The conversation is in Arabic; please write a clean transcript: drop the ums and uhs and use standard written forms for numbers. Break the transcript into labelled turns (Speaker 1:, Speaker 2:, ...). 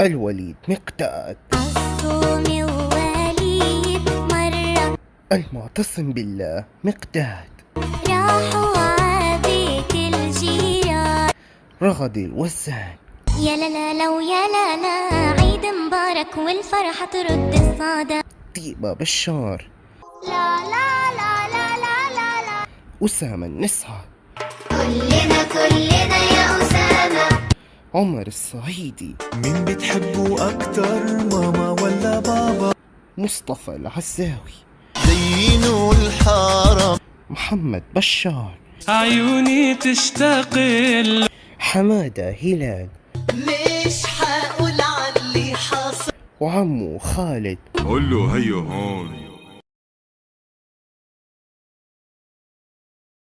Speaker 1: الوليد مقداد،
Speaker 2: عالصوم ووليد مرة،
Speaker 1: المعتصم بالله مقداد،
Speaker 2: راحوا عابيت الجيران،
Speaker 1: رغد الوزان،
Speaker 2: يا لا لا لو يا لا لا، عيد مبارك والفرحة ترد الصدى،
Speaker 1: طيبة بشار،
Speaker 2: لا لا لا لا لا لا لا،
Speaker 1: أسامة النسعة،
Speaker 2: كلنا يا أسامة،
Speaker 1: عمر الصعيدي،
Speaker 3: مين بتحبه أكتر ماما ولا بابا؟
Speaker 1: مصطفى العزاوي،
Speaker 3: زينوا الحارة،
Speaker 1: محمد بشار،
Speaker 4: عيوني تشتاق
Speaker 1: حمادة هلال،
Speaker 3: مش حقول على اللي حصل.
Speaker 1: وعمو خالد.
Speaker 5: قول له هيو هون.